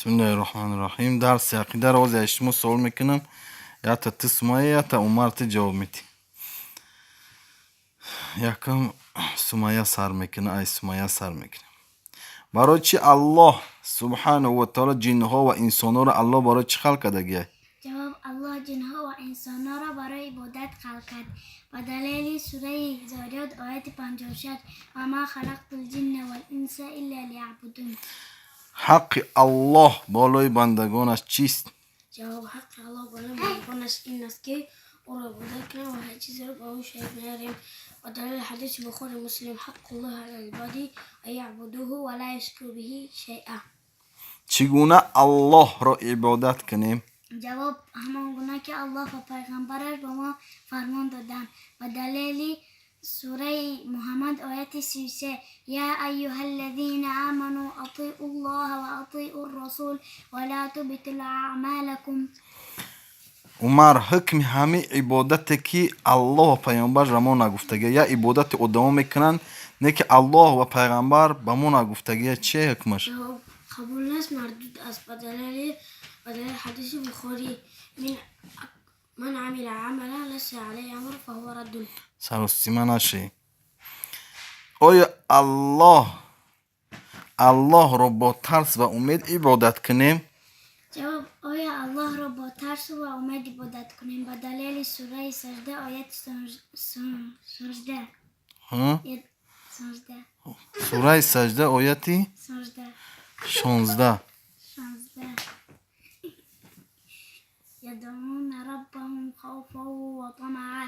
Bismillahirrahmanirrahim. Ders akide roz eşitimi sual mekinim. Ya ta tismaya ya ta umartı cevap meti. Yakım sumaya sar mekini ay sumaya sar mekini. Baroçi Allah subhanahu ve taala cinha ve insanlara Allah baroçi halk adagı. Cevap Allah cinha ve insanlara برای ibadet خلقت و دلیل سوره زاریات آیت 56 و ما خلقت الجن والانس الا ليعبدون. Hakkı Allah بالای بندگانش چیست؟ Cevap hakkı Allah بالای بندگانش این است که او را عبادت کنند و هر چیزی را به او شریک نیارند و دلیل حدیث بخاری مسلم حق الله علی العباد ان یعبدوه ولا یشرکوا به شیئا. چگونه الله را عبادت کنیم؟ جواب همان گونه که الله و پیغمبرش به ما فرمان دادند و دلیل سوره محمد آیت 33 یا ایها الذین آمنوا اطیعوا الله و اطیعوا الرسول ولا تبطلوا اعمالکم. عمر حکم همه عبادت که الله و پیامبر را ما نگفتگی یا عبادت ادامه میکنن نه که الله و پیغمبر به ما نگفتگی چه حکمش؟ قبول نیست مردود است بدلیل حدیث بخاری من عمل عملا ليس عليه امر فهو رد. سراسیمه نشه. آیا الله را با ترس و امید عبادت کنیم؟ جواب آیا الله را با ترس و امید عبادت کنیم به دلیل سوره سجده آیت 16. سوره سجده آیتی 16. یدعون ربهم خوفا و طمعا.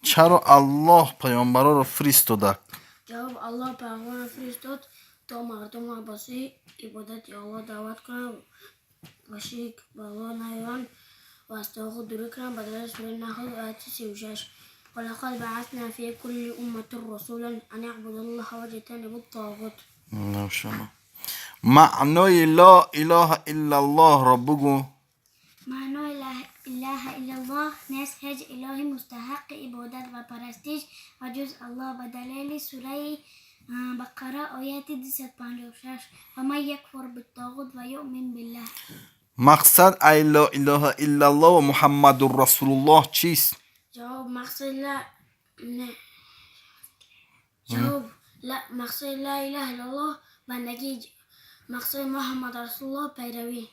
چرا الله پیامبران را فرستاد؟ جواب الله پیامبران را فرستاد تا مردم را به سوی عبادت الله دعوت کنند و شرک به الله نیارند و از طاغوت دوری کنند به دلیل سوره نحل آیت 36 ولقد بعثنا في كل أمة رسولا أن يعبدوا الله واجتنبوا الطاغوت. ماشاءالله. معنای لا اله الا الله را بگو. معنای لا اله الا الله نیست هیچ الهی مستحق عبادت و پرستش و جز الله به دلیل سوره بقره آیت 256 و من یکفر بالطاغوت و یؤمن بالله. مقصد ای لا اله الا الله و محمد رسول الله چیست؟ جواب مقصد لا اله الا الله بندگی، مقصد محمد رسول الله پیروی.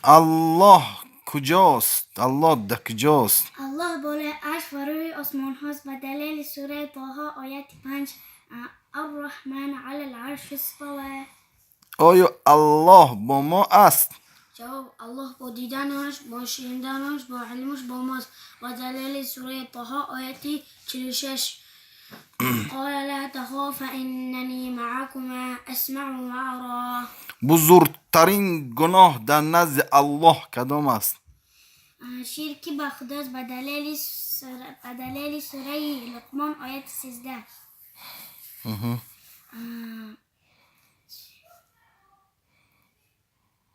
الله کجاست؟ الله ده کجاست؟ الله بالای عرش و روی آسمان هاست به دلیل سوره طه آیت 5 الرحمن علی العرش استوى. آیا الله با ما است؟ جواب الله با دیدنش، با شنیدنش، با علمش با ماست و دلیل سوره طه آیت 46 قال لا تخاف اننی معكما اسمع و ارى. بزرگترین گناه در نزد الله کدام است؟ شرک به خداست به دلیل سوره لقمان آیت 13.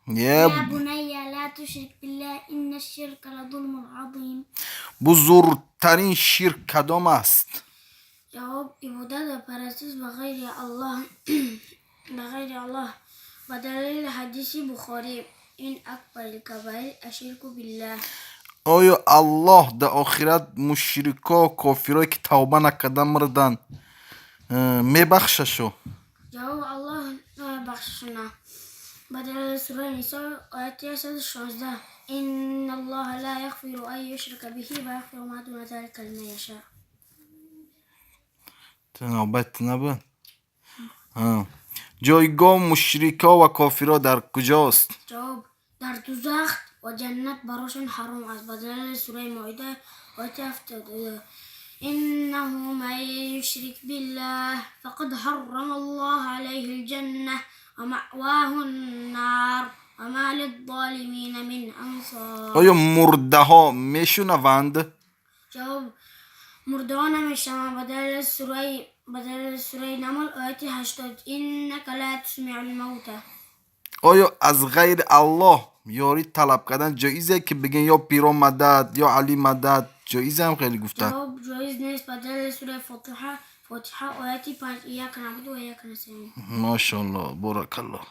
یا بنی لا تشرک بالله ان الشرک لظلم عظیم. بزرگترین شرک کدام است؟ جواب عبادت و پرستش به غیر الله و دلیل حدیث بخاری این اکبر الکبائر الشرک بالله. آیا الله در آخرت مشرکا و کافرایی که توبه نکردن مردن میبخششو؟ جواب الله بخششونه به دلیل سوره نساء آیت 116 ان الله لا یغفر ان یشرک به و یغفر ما دون ذلك لمن یشاء. نوبت نبود. جایگاه مشرکا و کافرا در کجاست؟ جواب در دوزخ و جنت براشون حرام است به دلیل سوره مائده آیت 72 انه من یشرک بالله فقد حرم الله علیه الجنه و مأواه النار و ما للظالمین من انصار. آیا مرده ها میشنوند؟ جواب مرده ها نمیشنوند به دلیل سوره نمل آیت 80 انک لا تسمع الموتى. آیا از غیر الله یاری طلب کردن جایزه که بگن یا پیرو مدد یا علی مدد؟ جایزه هم خیلی گفتن. جواب جایز نیست به دلیل سوره فاتحه آیت 5 ایاک نعبد و ایاک نستعین. ماشاءالله بارک الله.